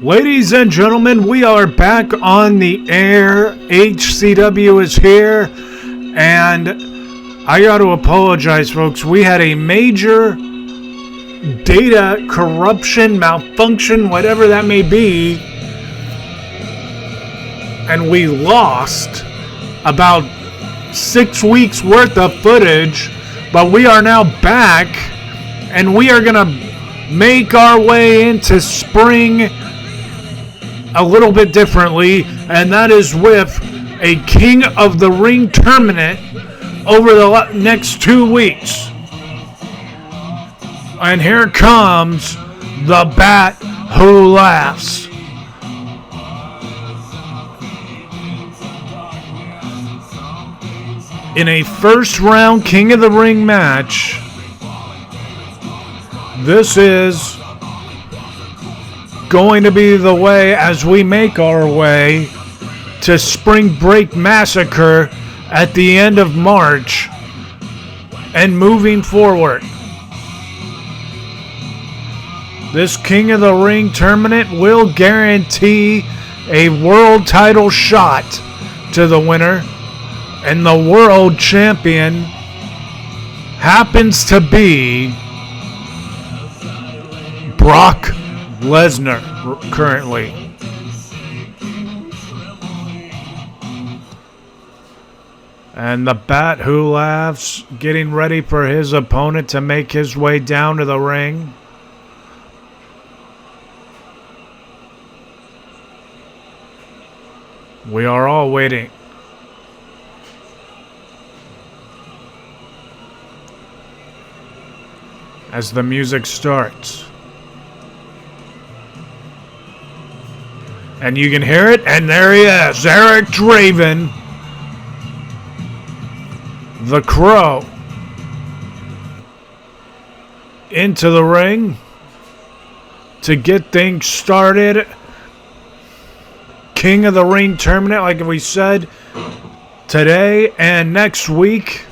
Ladies and gentlemen, we are back on the air. HCW is here, and I got to apologize, folks. We had a major data corruption, malfunction, whatever that may be, and we lost about 6 weeks worth of footage, but we are now back, and we are going to make our way into spring a little bit differently, and that is with a King of the Ring tournament over the next 2 weeks. And here comes the Bat Who Laughs. In a first round King of the Ring match, this is going to be the way as we make our way to Spring Break Massacre at the end of March and moving forward. This King of the Ring tournament will guarantee a world title shot to the winner, and the world champion happens to be Brock Lesnar currently. And the Bat Who Laughs getting ready for his opponent to make his way down to the ring. We are all waiting. As the music starts. And you can hear it, and there he is, Eric Draven, the Crow, into the ring to get things started. King of the Ring tournament, like we said, today and next week.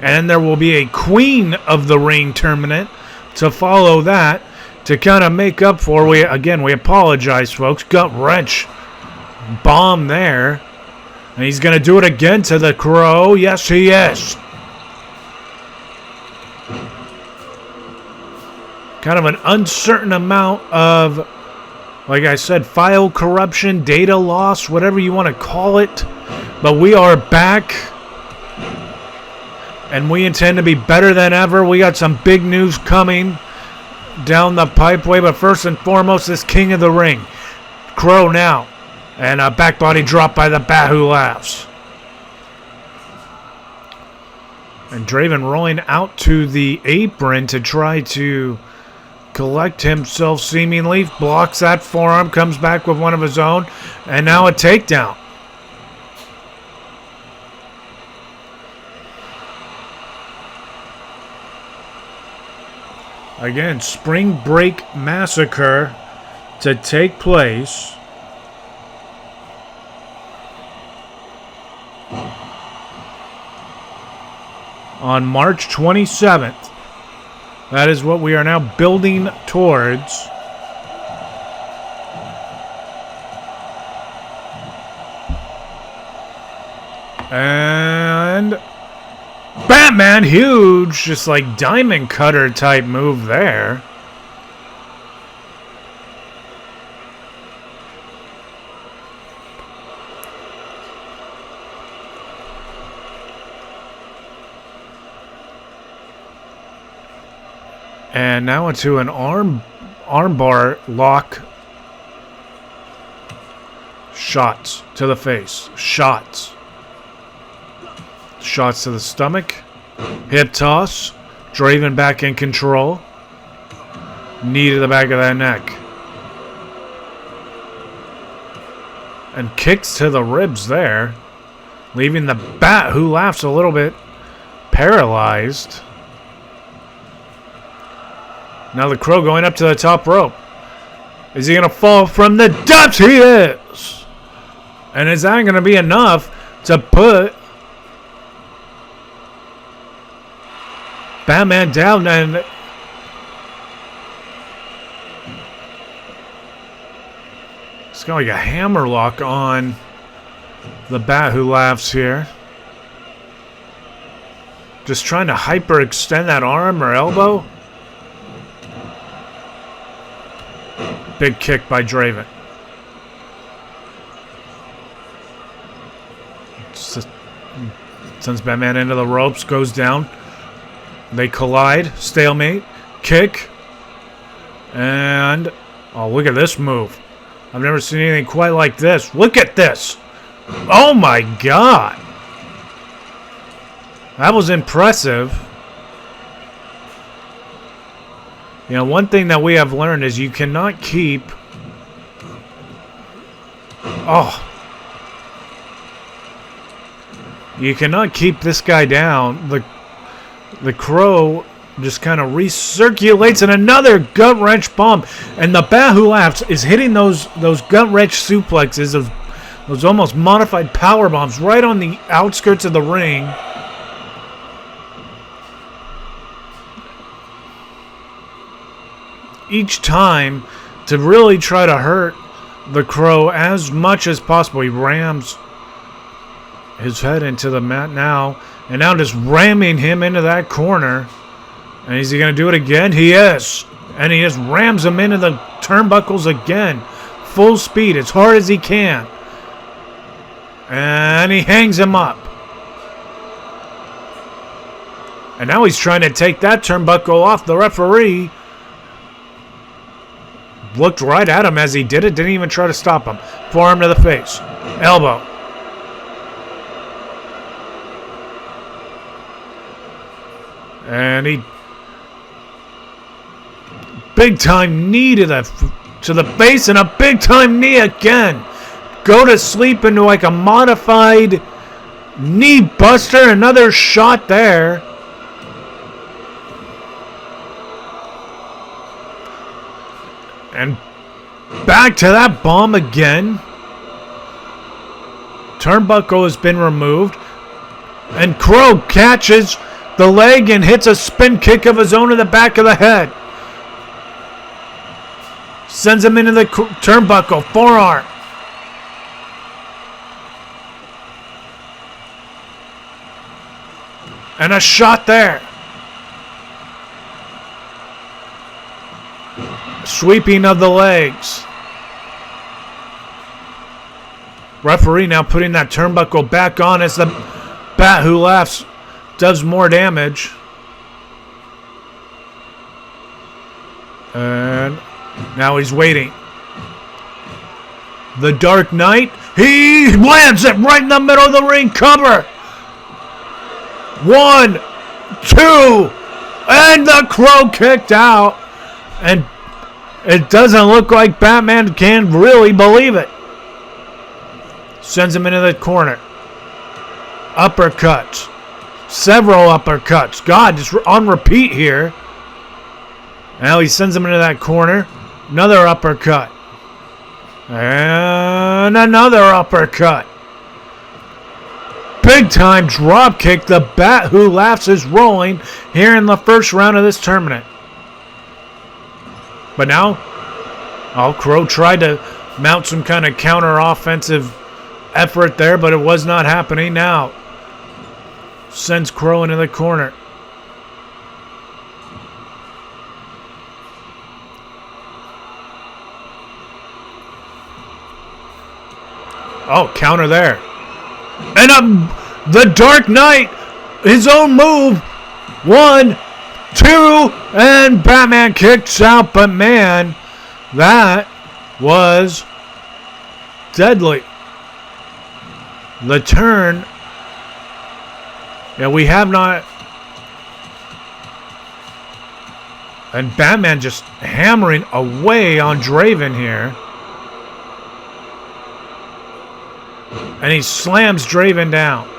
And there will be a Queen of the Ring tournament to follow that, to kind of make up for. We apologize, folks. Gut wrench bomb there. And he's going to do it again to the Crow. Yes, he is. Kind of an uncertain amount of, like I said, file corruption, data loss, whatever you want to call it. But we are back. And we intend to be better than ever. We got some big news coming down the pipeway, but first and foremost, this King of the Ring. Crow now. And a back body drop by the Bat Who Laughs. And Draven rolling out to the apron to try to collect himself seemingly. Blocks that forearm, comes back with one of his own. And now a takedown. Again, Spring Break Massacre to take place on March 27th. That is what we are now building towards. And Batman, huge, just like diamond cutter type move there. And now into an armbar lock. Shots to the face. Shots. Shots to the stomach. Hip toss. Draven back in control. Knee to the back of that neck. And kicks to the ribs there. Leaving the Bat Who Laughs a little bit paralyzed. Now the Crow going up to the top rope. Is he going to fall from the depths? He is. And is that going to be enough to put Batman down? And It's got like a hammer lock on the Bat Who Laughs here. Just trying to hyperextend that arm or elbow. Big kick by Draven. Sends Batman into the ropes, goes down. They collide, stalemate, kick. And, oh, look at this move. I've never seen anything quite like this. Look at this. Oh my God. That was impressive. You know, one thing that we have learned is you cannot keep... Oh. You cannot keep this guy down. The Crow just kind of recirculates, and another gut wrench bomb. And the Bat Who Laughs is hitting those gut wrench suplexes, of those almost modified power bombs right on the outskirts of the ring. Each time to really try to hurt the Crow as much as possible. He rams his head into the mat now, and now just ramming him into that corner. And is he going to do it again? He is. And he just rams him into the turnbuckles again. Full speed, as hard as he can. And he hangs him up. And now he's trying to take that turnbuckle off. The referee looked right at him as he did it. Didn't even try to stop him. Forearm to the face. Elbow. And he... Big time knee to the face, and a big time knee again. Go to sleep into like a modified knee buster. Another shot there. And back to that bomb again. Turnbuckle has been removed. And Crow catches the leg and hits a spin kick of his own to the back of the head. Sends him into the turnbuckle. Forearm. And a shot there. Sweeping of the legs. Referee now putting that turnbuckle back on as the Bat Who Laughs does more damage. And now he's waiting. The Dark Knight. He lands it right in the middle of the ring. Cover. 1, 2. And the Crow kicked out. And it doesn't look like Batman can really believe it. Sends him into the corner. Uppercuts. Several uppercuts. God, just on repeat here. Now he sends him into that corner. Another uppercut. And another uppercut. Big time drop kick. The Bat Who Laughs is rolling here in the first round of this tournament. But now, Crow tried to mount some kind of counter-offensive effort there, but it was not happening. Now, sends Crow into the corner. Oh, counter there. And the Dark Knight, his own move. 1, 2, and Batman kicks out. But man, that was deadly. The turn. Yeah, we have not. And Batman just hammering away on Draven here. And he slams Draven down.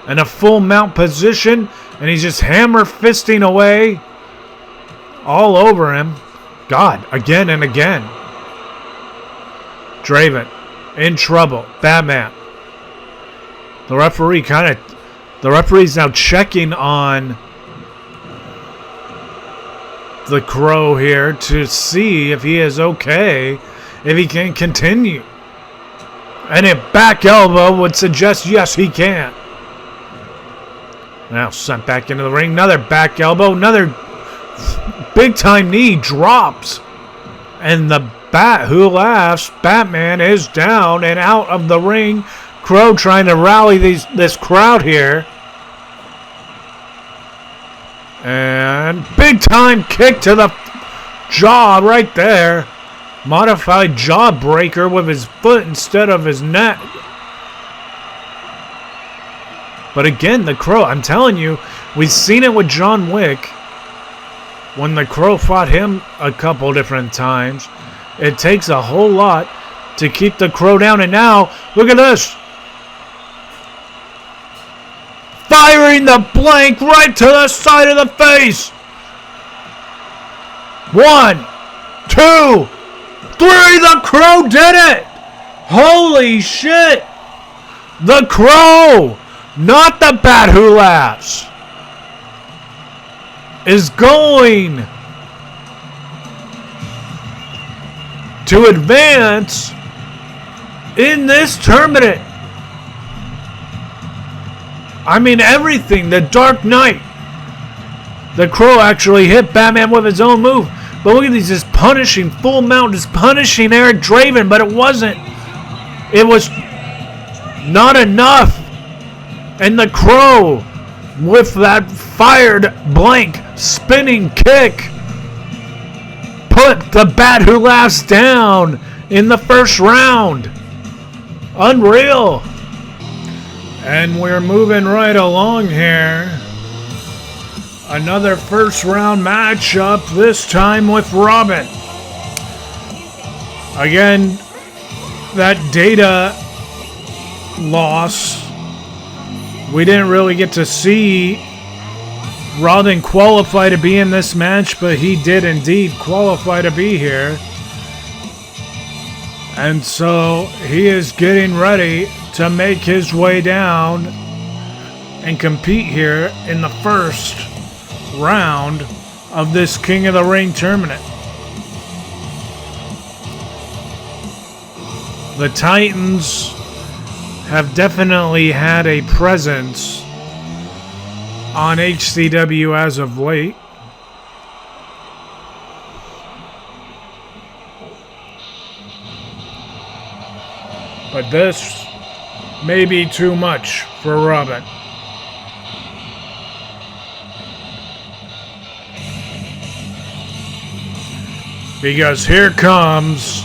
And a full mount position. And he's just hammer fisting away all over him. God, again and again. Draven in trouble. Batman. The referee's now checking on the Crow here to see if he is okay. if he can continue. And a back elbow would suggest yes, he can. Now sent back into the ring. Another back elbow. Another big time knee drops. And the Who Laughs Batman is down and out of the ring. Crow trying to rally this crowd here. And big time kick to the jaw right there. Modified jawbreaker with his foot instead of his neck. But again, the Crow, I'm telling you, we've seen it with John Wick. When the Crow fought him a couple different times, it takes a whole lot to keep the Crow down. And now, look at this. Firing the blank right to the side of the face. 1, 2, 3. The Crow did it. Holy shit. The Crow, not the Bat Who Laughs, is going to advance in this tournament. I mean, everything. The Dark Knight. The Crow actually hit Batman with his own move. But look at these, just punishing full mount, just punishing Eric Draven. But it wasn't. It was not enough. And the Crow, with that fired blank spinning kick, put the Bat Who Laughs down in the first round. Unreal. And we're moving right along here. Another first round matchup, this time with Robin. Again, that data loss. We didn't really get to see Robin qualify to be in this match, but he did indeed qualify to be here. And so he is getting ready to make his way down and compete here in the first round of this King of the Ring tournament. The Titans have definitely had a presence on HCW as of late. But this may be too much for Robin. Because here comes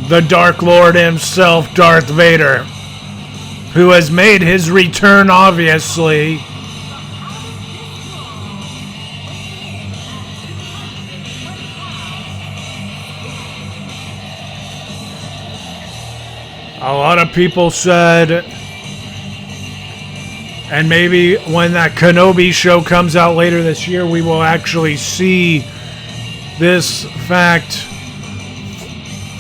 the Dark Lord himself, Darth Vader, who has made his return, obviously. A lot of people said, and maybe when that Kenobi show comes out later this year, we will actually see this fact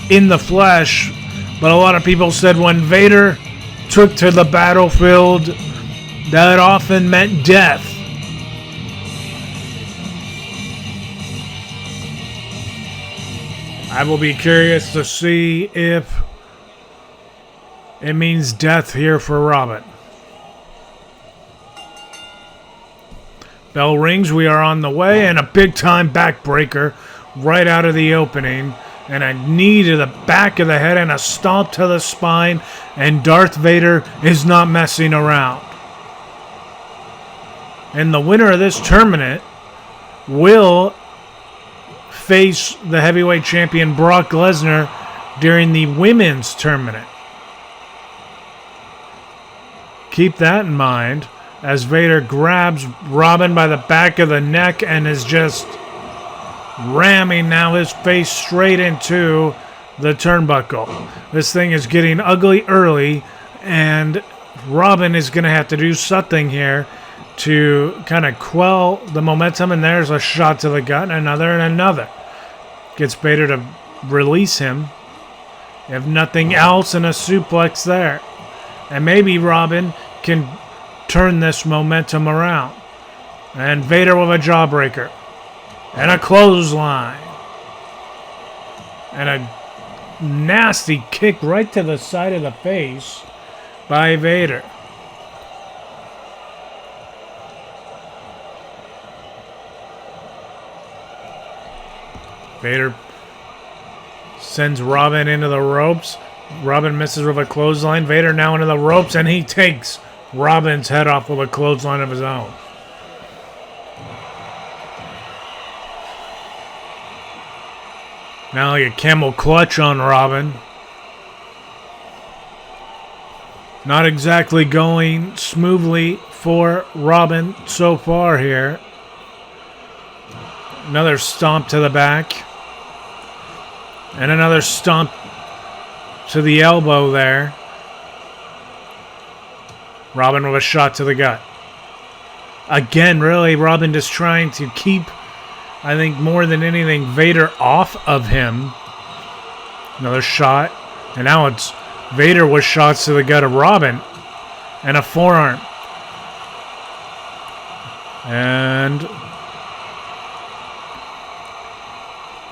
in the flesh. But a lot of people said when Vader took to the battlefield, that often meant death. I will be curious to see if it means death here for Robin. Bell rings, we are on the way, and a big-time backbreaker right out of the opening. And a knee to the back of the head and a stomp to the spine. And Darth Vader is not messing around. And the winner of this tournament will face the heavyweight champion Brock Lesnar during the women's tournament. Keep that in mind as Vader grabs Robin by the back of the neck and is just ramming now his face straight into the turnbuckle. This thing is getting ugly early, and Robin is going to have to do something here to kind of quell the momentum. And there's a shot to the gut, and another. Gets Vader to release him. If nothing else, and a suplex there. And maybe Robin can turn this momentum around. And Vader with a jawbreaker. And a clothesline. And a nasty kick right to the side of the face by Vader. Vader sends Robin into the ropes. Robin misses with a clothesline. Vader now into the ropes, and he takes Robin's head off with a clothesline of his own. Now a camel clutch on Robin. Not exactly going smoothly for Robin so far here. Another stomp to the back. And another stomp to the elbow there. Robin with a shot to the gut. Again, really, Robin just trying to keep, I think, more than anything, Vader off of him. Another shot. And now it's Vader with shots to the gut of Robin. And a forearm. And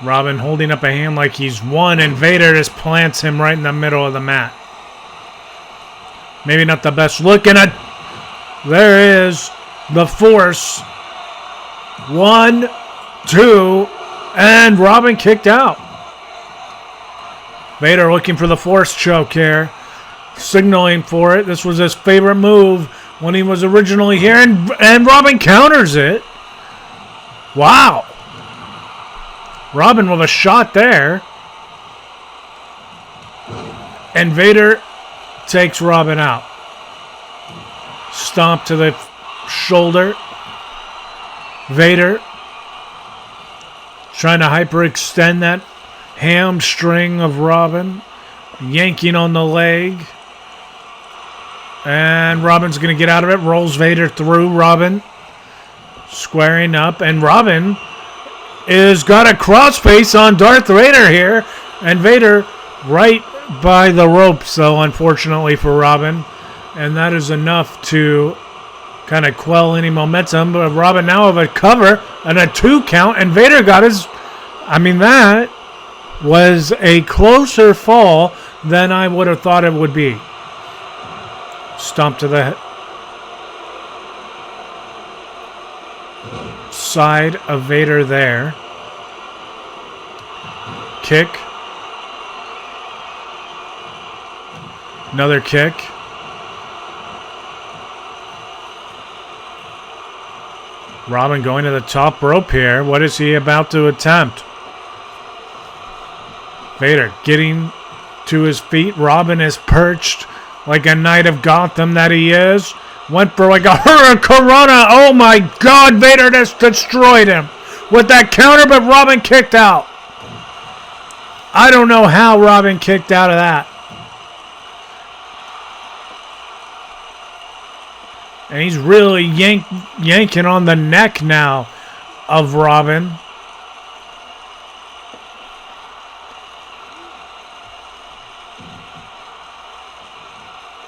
Robin holding up a hand like he's won, and Vader just plants him right in the middle of the mat. Maybe not the best look, and there is the force. 1, 2, and Robin kicked out. Vader looking for the force choke here, signaling for it. This was his favorite move when he was originally here, and Robin counters it. Wow. Robin with a shot there. And Vader takes Robin out. Stomp to the shoulder. Vader trying to hyperextend that hamstring of Robin. Yanking on the leg. And Robin's going to get out of it. Rolls Vader through Robin. Squaring up. And Robin is got a crossface on Darth Vader here. And Vader right by the ropes, though, unfortunately for Robin. And that is enough to kind of quell any momentum. But Robin now have a cover and a 2 count. And Vader got his... I mean, that was a closer fall than I would have thought it would be. Stomp to the side of Vader there. Kick. Another kick. Robin going to the top rope here. What is he about to attempt? Vader getting to his feet. Robin is perched like a knight of Gotham that he is. Went for like a hurricanrana. Oh my God, Vader just destroyed him with that counter, but Robin kicked out. I don't know how Robin kicked out of that. And he's really yanking on the neck now of Robin.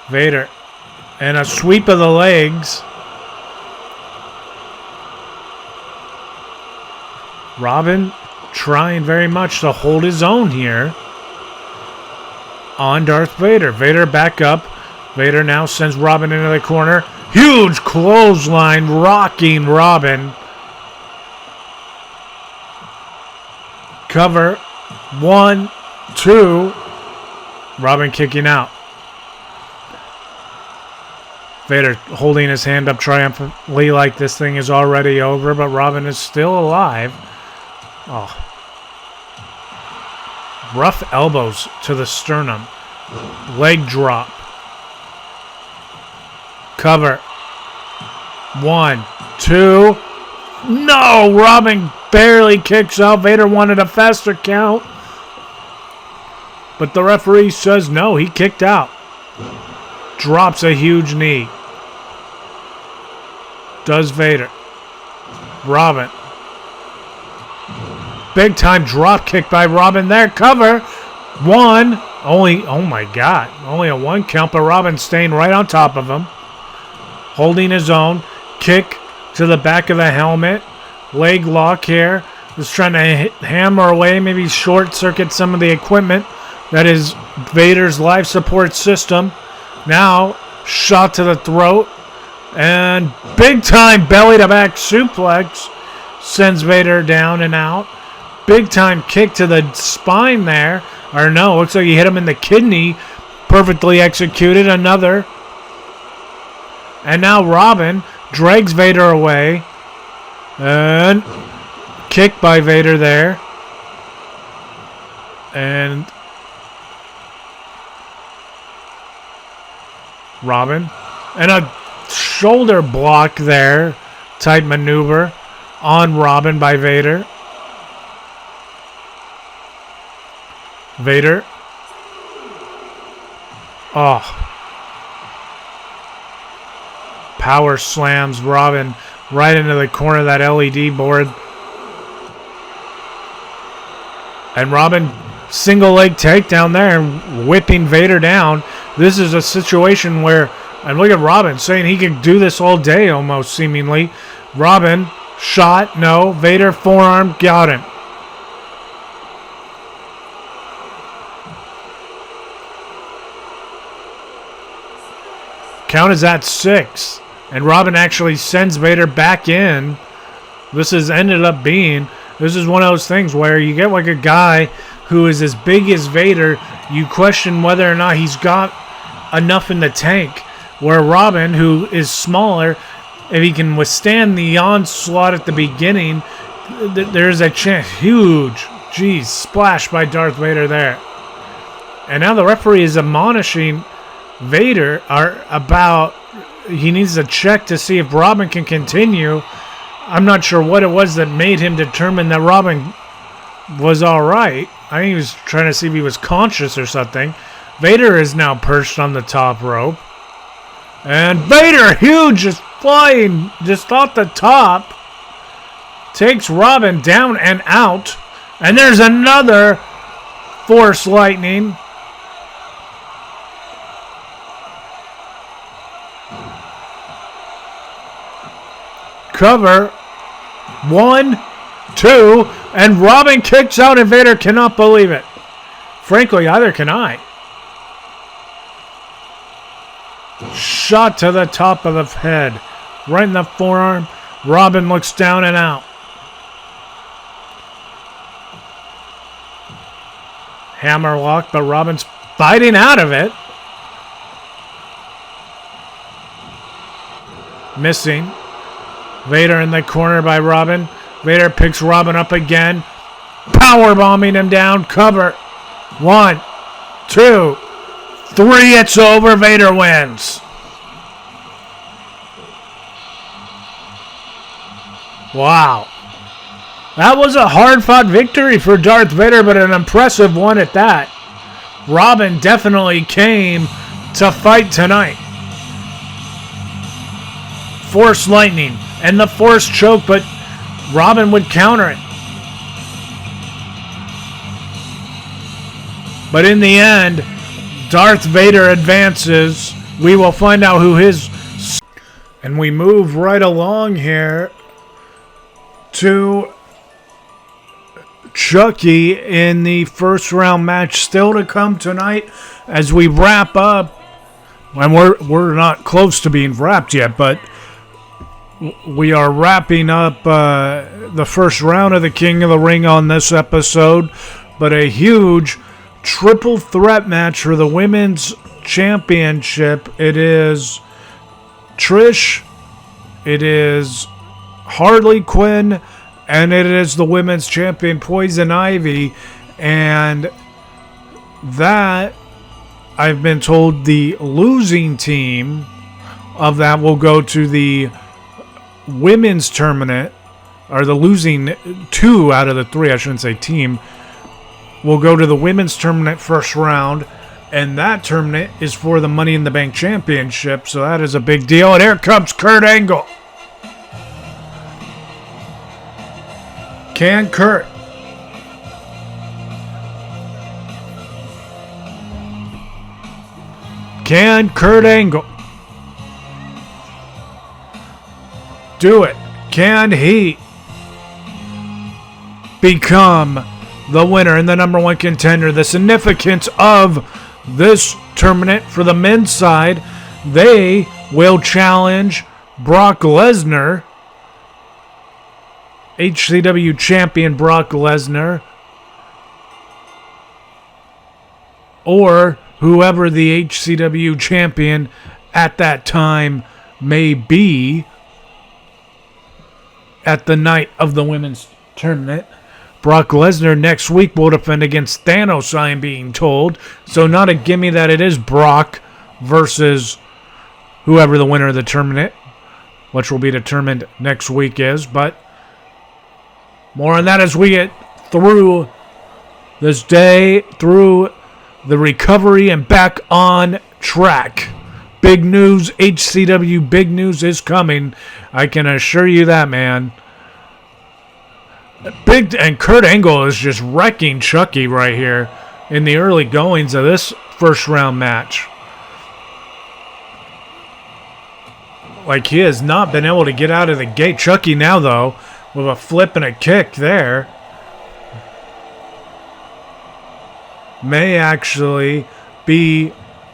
Vader. And a sweep of the legs. Robin trying very much to hold his own here on Darth Vader. Vader back up. Vader now sends Robin into the corner. Huge clothesline rocking Robin. Cover. 1, 2. Robin kicking out. Vader holding his hand up triumphantly like this thing is already over, but Robin is still alive. Oh. Rough elbows to the sternum. Leg drop. Cover. 1, 2. No! Robin barely kicks out. Vader wanted a faster count. But the referee says no, he kicked out. Drops a huge knee. Does Vader. Robin. Big time drop kick by Robin there. Cover. 1. Only, oh my God. Only a 1 count, but Robin staying right on top of him. Holding his own. Kick to the back of the helmet. Leg lock here. Just trying to hammer away. Maybe short circuit some of the equipment That is Vader's life support system. Now, shot to the throat. And big time belly to back suplex sends Vader down and out. Big time kick to the spine there. Or no, looks like he hit him in the kidney. Perfectly executed. Another. And now Robin drags Vader away. And kick by Vader there. And Robin. And a shoulder block there. Type maneuver on Robin by Vader. Vader. Oh. Power slams Robin right into the corner of that LED board. And Robin single leg takedown there, whipping Vader down. This is a situation where, and look at Robin saying he could do this all day almost seemingly. Robin, shot, no. Vader forearm, got him. Count is at 6. And Robin actually sends Vader back in. This is one of those things where you get like a guy who is as big as Vader, you question whether or not he's got enough in the tank. Where Robin, who is smaller, if he can withstand the onslaught at the beginning, there's a chance. Huge, splash by Darth Vader there. And now the referee is admonishing Vader he needs to check to see if Robin can continue. I'm not sure what it was that made him determine that Robin was all right. I think he was trying to see if he was conscious or something. Vader is now perched on the top rope. And Vader, huge, just flying just off the top. Takes Robin down and out. And there's another Force Lightning. Cover. 1, 2, and Robin kicks out and Vader cannot believe it. Frankly, either can I. Shot to the top of the head. Right in the forearm. Robin looks down and out. Hammerlock, but Robin's fighting out of it. Missing. Vader in the corner by Robin. Vader picks Robin up again. Power bombing him down. Cover. 1, 2, 3. It's over. Vader wins. Wow. That was a hard-fought victory for Darth Vader, but an impressive one at that. Robin definitely came to fight tonight. Force Lightning and the Force Choke, but Robin would counter it. But in the end, Darth Vader advances. We will find out who his... And we move right along here to Chucky in the first round match still to come tonight as we wrap up. And we're not close to being wrapped yet, but we are wrapping up the first round of the King of the Ring on this episode. But a huge triple threat match for the Women's Championship. It is Trish, it is Harley Quinn, and it is the Women's Champion Poison Ivy. And that, I've been told, the losing team of that will go to the women's tournament, or the losing 2 out of the 3, I shouldn't say team, will go to the women's tournament first round, and that tournament is for the Money in the Bank Championship, so that is a big deal. And here comes Kurt Angle. Can Kurt Angle do it? Can he become the winner and the number one contender. The significance of this tournament for the men's side, they will challenge Brock Lesnar, HCW champion Brock Lesnar, or whoever the HCW champion at that time may be at the night of the women's tournament. Brock Lesnar next week will defend against Thanos, I am being told. So not a gimme that it is Brock versus whoever the winner of the tournament, which will be determined next week, is. But more on that as we get through this day, through the recovery and back on track. Big news, HCW big news is coming. I can assure you that, man. And Kurt Angle is just wrecking Chucky right here in the early goings of this first round match. Like, he has not been able to get out of the gate. Chucky now, though, with a flip and a kick there, may actually be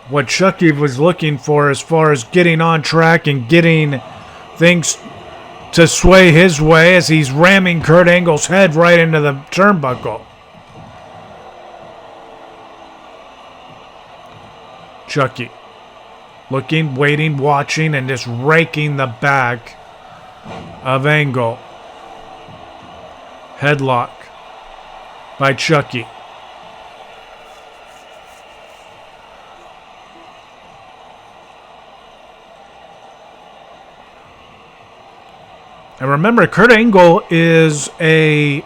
what Chucky was looking for as far as getting on track and getting things to sway his way as he's ramming Kurt Angle's head right into the turnbuckle. Chucky looking, waiting, watching, and just raking the back of Angle. Headlock by Chucky. And remember, Kurt Angle is a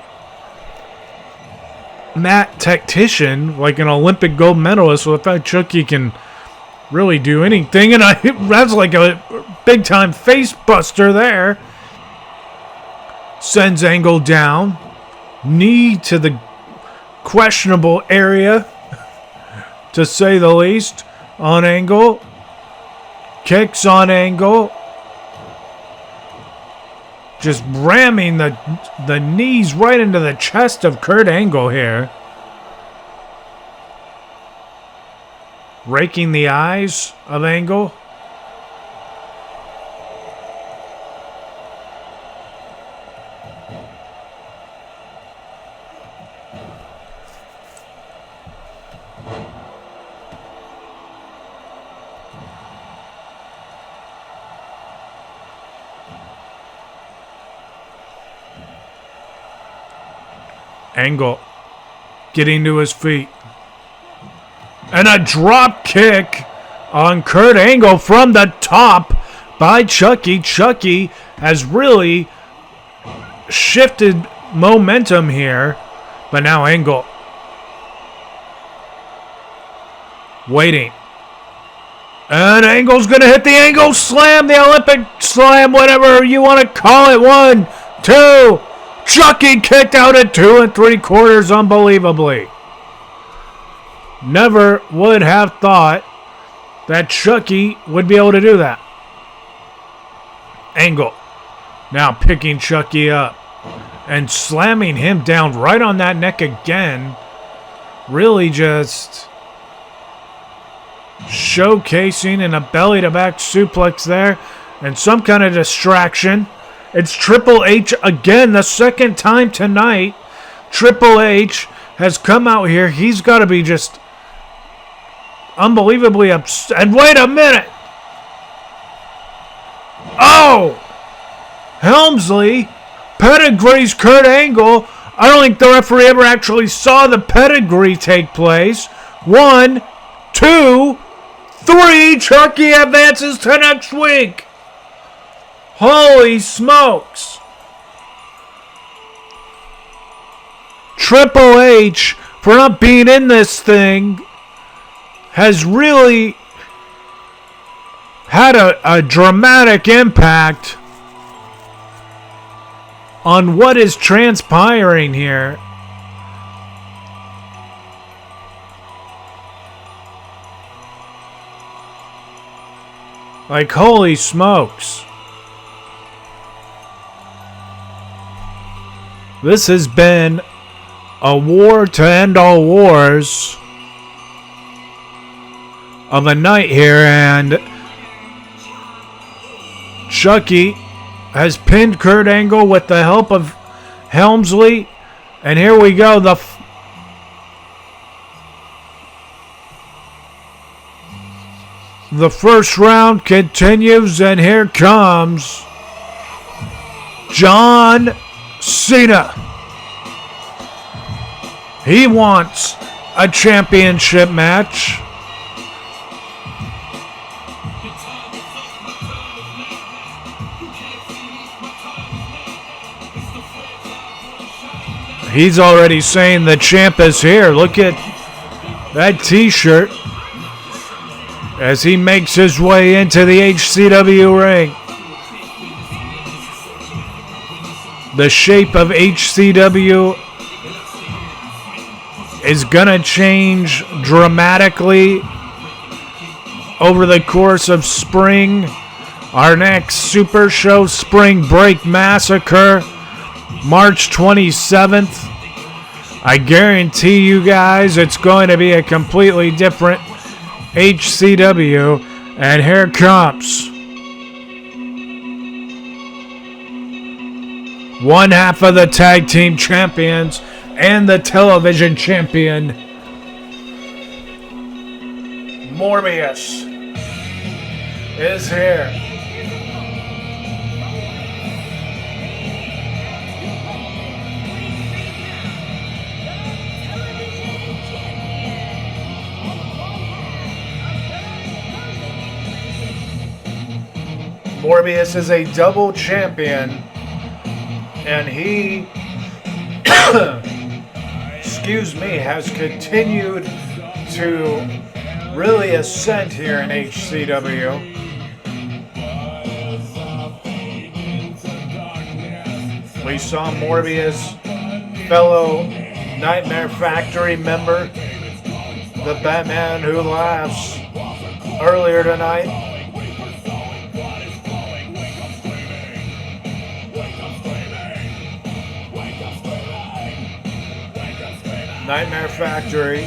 mat tactician, like an Olympic gold medalist, so the fact Chucky can really do anything, and that's like a big-time face buster there. Sends Angle down. Knee to the questionable area, to say the least, on Angle. Kicks on Angle. Just ramming the knees right into the chest of Kurt Angle here. Raking the eyes of Angle. Angle getting to his feet. And a drop kick on Kurt Angle from the top by Chucky. Chucky has really shifted momentum here. But now Angle waiting. And Angle's going to hit the Angle Slam, the Olympic Slam, whatever you want to call it. 1, 2. Chucky kicked out at 2 3/4, unbelievably. Never would have thought that Chucky would be able to do that. Angle now picking Chucky up and slamming him down right on that neck again. Really just showcasing in a belly-to-back suplex there and some kind of distraction. It's Triple H again, the second time tonight. Triple H has come out here. He's got to be just unbelievably upset. And wait a minute. Oh! Helmsley pedigrees Kurt Angle. I don't think the referee ever actually saw the pedigree take place. 1, 2, 3. Chucky advances to next week. Holy smokes. Triple H, for not being in this thing, has really had a dramatic impact on what is transpiring here. Like, holy smokes. This has been a war to end all wars of a night here, and Chucky has pinned Kurt Angle with the help of Helmsley, and here we go. The first round continues, and here comes John Cena. He wants a championship match. He's already saying the champ is here. Look at that t-shirt as he makes his way into the HCW ring. The shape of HCW is gonna change dramatically over the course of spring. Our next Super Show Spring Break Massacre, March 27th. I guarantee you guys it's going to be a completely different HCW. And here comes one half of the tag team champions and the television champion, Morbius, is here. Morbius is a double champion, and he, has continued to really ascend here in HCW. We saw Morbius, fellow Nightmare Factory member, the Batman Who Laughs, earlier tonight. Nightmare Factory.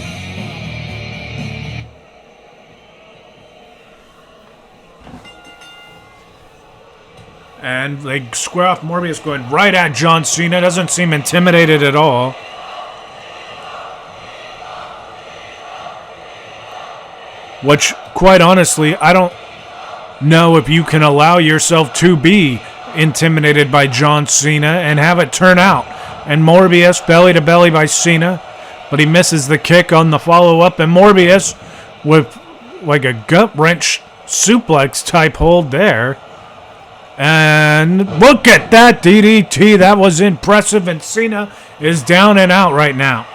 And they square off. Morbius going right at John Cena. Doesn't seem intimidated at all. Which, quite honestly, I don't know if you can allow yourself to be intimidated by John Cena and have it turn out. And Morbius, belly to belly by Cena. But he misses the kick on the follow-up. And Morbius with like a gut-wrench suplex type hold there. And look at that DDT. That was impressive. And Cena is down and out right now.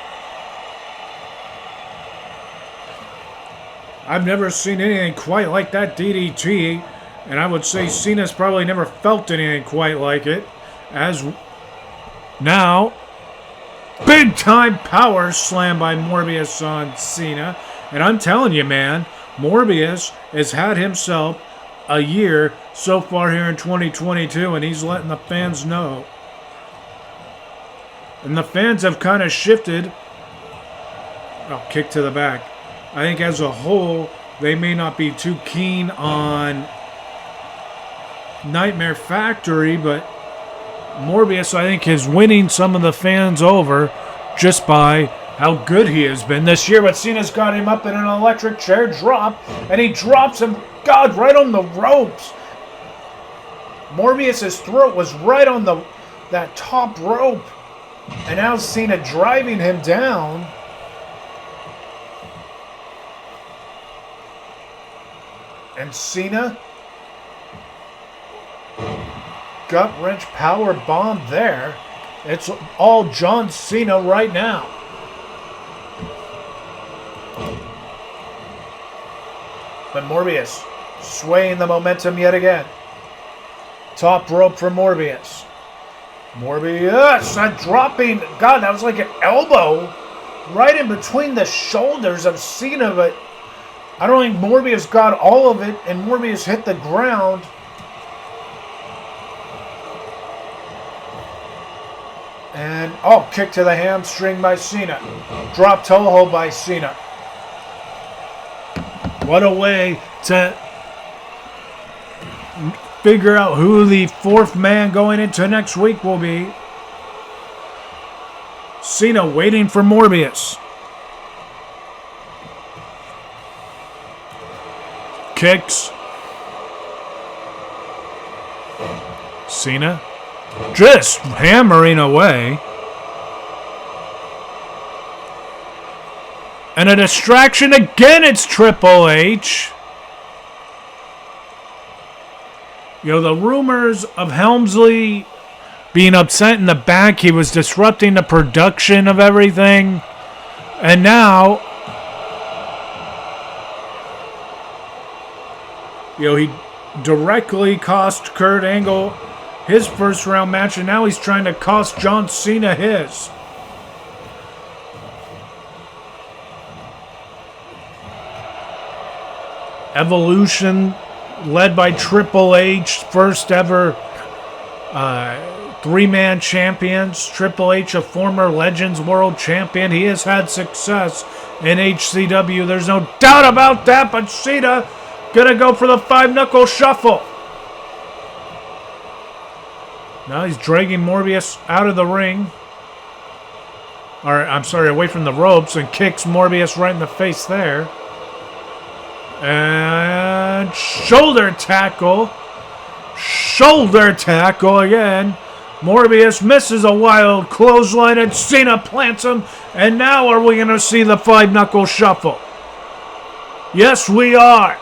I've never seen anything quite like that DDT. And I would say Cena's probably never felt anything quite like it. As now, big time power slam by Morbius on Cena. And I'm telling you, man, Morbius has had himself a year so far here in 2022, and he's letting the fans know. And the fans have kind of shifted. Oh, kick to the back. I think as a whole, they may not be too keen on Nightmare Factory, but Morbius, I think, is winning some of the fans over just by how good he has been this year. But Cena's got him up in an electric chair drop, and he drops him, God, right on the ropes. Morbius' throat was right on that top rope. And now Cena driving him down. And Cena, gut-wrench power bomb there. It's all John Cena right now. But Morbius swaying the momentum yet again. Top rope for Morbius. Morbius, that dropping. God, that was like an elbow right in between the shoulders of Cena, but I don't think Morbius got all of it, and Morbius hit the ground. And, oh, kick to the hamstring by Cena. Drop toe hold by Cena. What a way to figure out who the fourth man going into next week will be. Cena waiting for Morbius. Kicks. Cena just hammering away. And a distraction again, it's Triple H. You know, the rumors of Helmsley being upset in the back, he was disrupting the production of everything. And now, you know, he directly cost Kurt Angle his first round match, and now he's trying to cost John Cena his. Evolution, led by Triple H, first ever three-man champions. Triple H, a former Legends World Champion. He has had success in HCW. There's no doubt about that, but Cena gonna go for the five-knuckle shuffle. Now he's dragging Morbius out of the ring. Or, I'm sorry, away from the ropes, and kicks Morbius right in the face there. And shoulder tackle. Shoulder tackle again. Morbius misses a wild clothesline, and Cena plants him. And now are we going to see the five-knuckle shuffle? Yes, we are.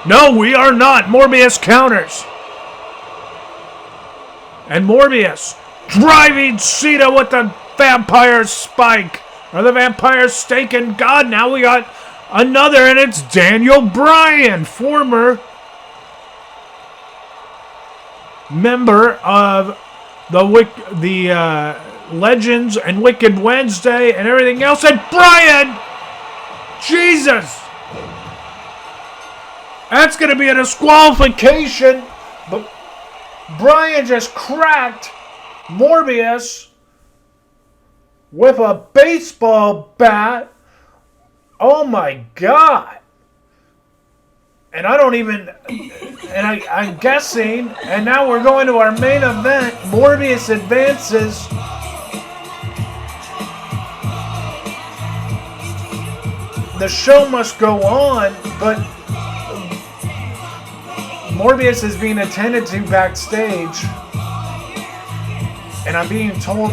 No, we are not. Morbius counters. And Morbius driving Cena with the vampire spike. Or the vampire stake. And God, now we got another, and it's Daniel Bryan, former member of the Legends and Wicked Wednesday and everything else. And Bryan, Jesus, that's going to be a disqualification. But Bryan just cracked Morbius with a baseball bat. Oh my God. And I don't even, and I'm guessing, and now we're going to our main event. Morbius advances. The show must go on, but Morbius is being attended to backstage. And I'm being told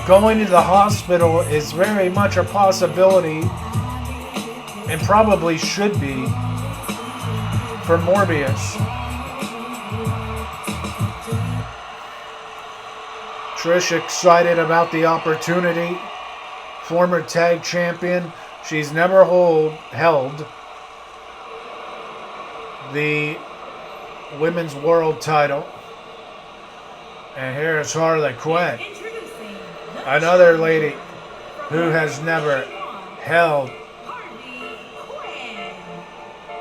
going to the hospital is very much a possibility, and probably should be, for Morbius. Trish excited about the opportunity. Former tag champion. She's never held the women's world title. And here's Harley Quinn. Another lady who has never held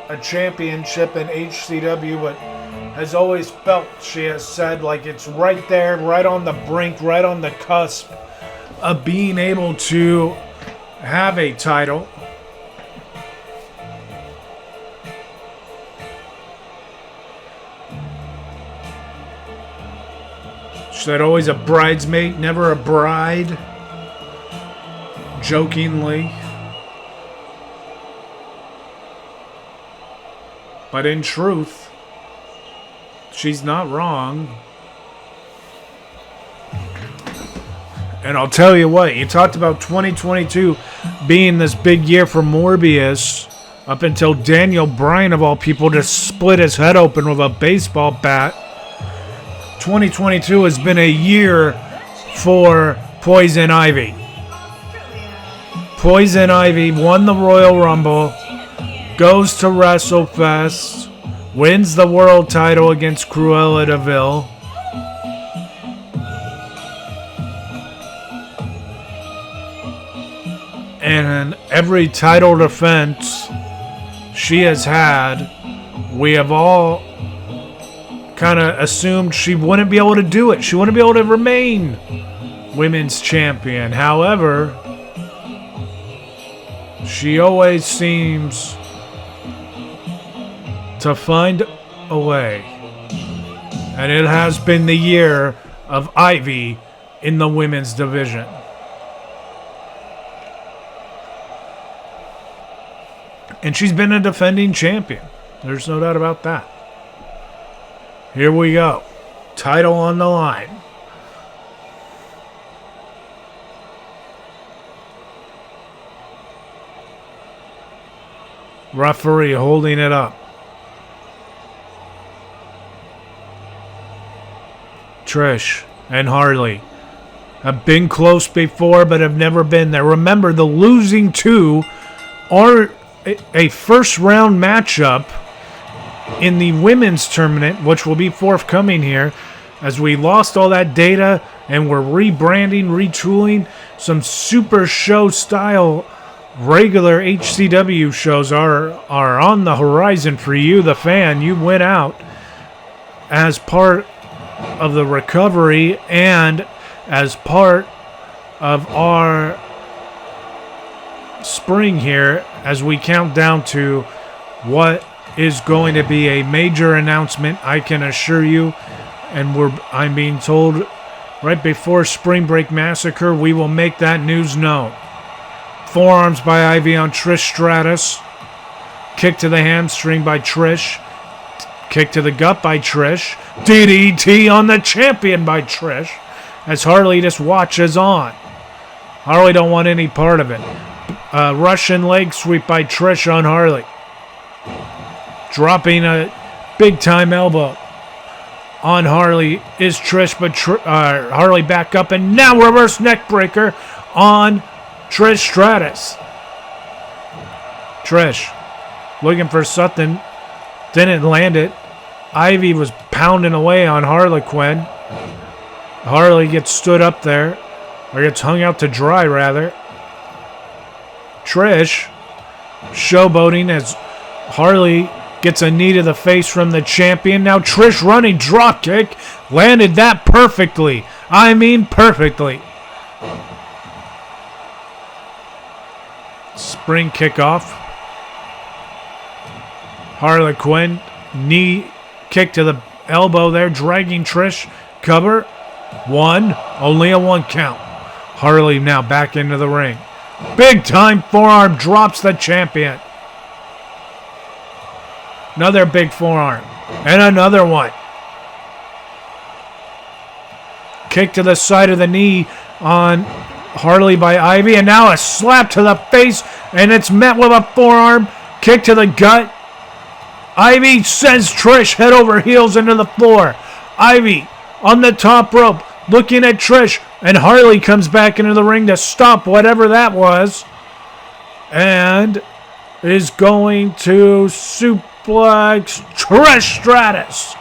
a championship in HCW, but has always felt, she has said, like it's right there, right on the brink, right on the cusp of being able to have a title. She said always a bridesmaid, never a bride. Jokingly. But in truth, she's not wrong. And I'll tell you what, you talked about 2022 being this big year for Morbius, up until Daniel Bryan, of all people, just split his head open with a baseball bat. 2022 has been a year for Poison Ivy. Poison Ivy won the Royal Rumble, goes to WrestleFest, wins the world title against Cruella de Vil. And every title defense she has had, we have all kind of assumed she wouldn't be able to do it. She wouldn't be able to remain women's champion. However, she always seems to find a way. And it has been the year of Ivy in the women's division. And she's been a defending champion. There's no doubt about that. Here we go. Title on the line. Referee holding it up. Trish and Harley have been close before but have never been there. Remember, the losing two are a first round matchup in the women's tournament, which will be forthcoming here, as we lost all that data and we're rebranding, retooling. Some super show style regular HCW shows are on the horizon for you, the fan. You went out as part of the recovery and as part of our spring here as we count down to what is going to be a major announcement, I can assure you. And I'm being told right before Spring Break Massacre, we will make that news known. Forearms by Ivy on Trish Stratus. Kick to the hamstring by Trish. Kick to the gut by Trish. DDT on the champion by Trish. As Harley just watches on. Harley don't want any part of it. Russian leg sweep by Trish on Harley. Dropping a big-time elbow on Harley is Trish, but Harley back up, and now reverse neck breaker on Trish Stratus. Trish looking for something, didn't land it. Ivy was pounding away on Harley Quinn. Harley gets stood up there, or gets hung out to dry, rather. Trish showboating as Harley gets a knee to the face from the champion. Now Trish running drop kick. Landed that perfectly. I mean perfectly. Spring kickoff. Harley Quinn. Knee kick to the elbow there. Dragging Trish. Cover. One. Only a one count. Harley now back into the ring. Big time forearm drops the champion. Another big forearm. And another one. Kick to the side of the knee on Harley by Ivy. And now a slap to the face. And it's met with a forearm. Kick to the gut. Ivy sends Trish head over heels into the floor. Ivy on the top rope. Looking at Trish. And Harley comes back into the ring to stop whatever that was. And is going to suplex Trish Stratus.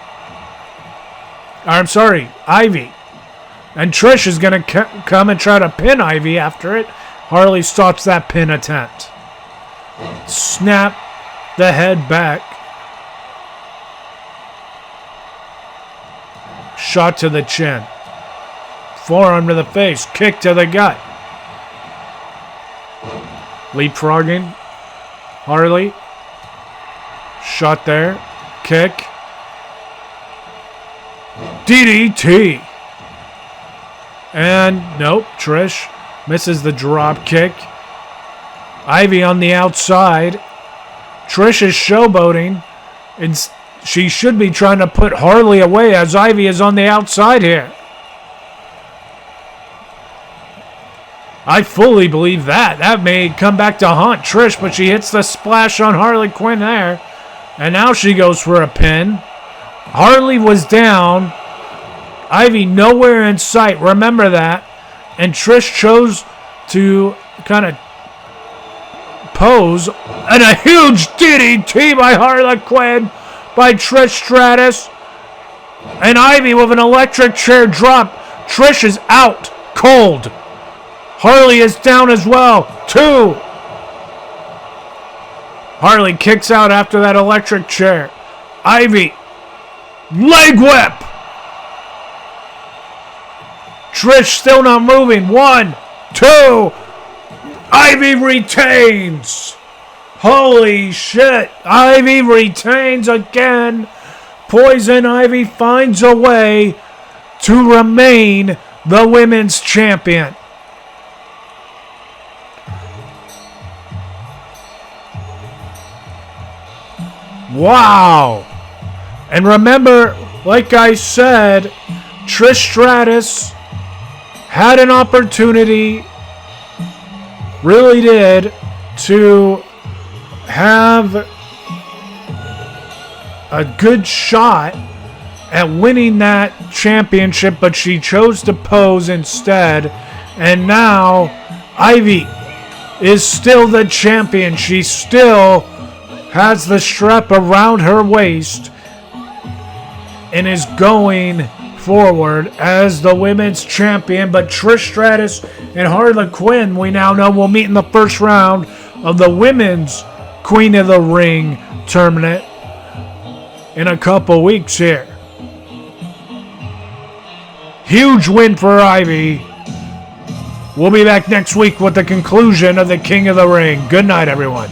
I'm sorry, Ivy. And Trish is going to come and try to pin Ivy after it. Harley stops that pin attempt. Snap the head back. Shot to the chin. Forearm to the face. Kick to the gut. Leapfrogging. Harley. Shot there. Kick. DDT. And nope. Trish misses the drop kick. Ivy on the outside. Trish is showboating. And she should be trying to put Harley away as Ivy is on the outside here. I fully believe that. That may come back to haunt Trish, but she hits the splash on Harley Quinn there. And now she goes for a pin. Harley was down. Ivy nowhere in sight. Remember that. And Trish chose to kind of pose. And a huge DDT by Harley Quinn by Trish Stratus. And Ivy with an electric chair drop. Trish is out cold. Harley is down as well. 2. Harley kicks out after that electric chair. Ivy. Leg whip. Trish still not moving. 1, 2. Ivy retains. Holy shit. Ivy retains again. Poison Ivy finds a way to remain the women's champion. Wow. And remember, like I said, Trish Stratus had an opportunity, really did, to have a good shot at winning that championship, but she chose to pose instead. And now Ivy is still the champion. She still has the strap around her waist and is going forward as the women's champion. But Trish Stratus and Harley Quinn, we now know, will meet in the first round of the women's Queen of the Ring tournament in a couple weeks here. Huge win for Ivy. We'll be back next week with the conclusion of the King of the Ring. Good night, everyone.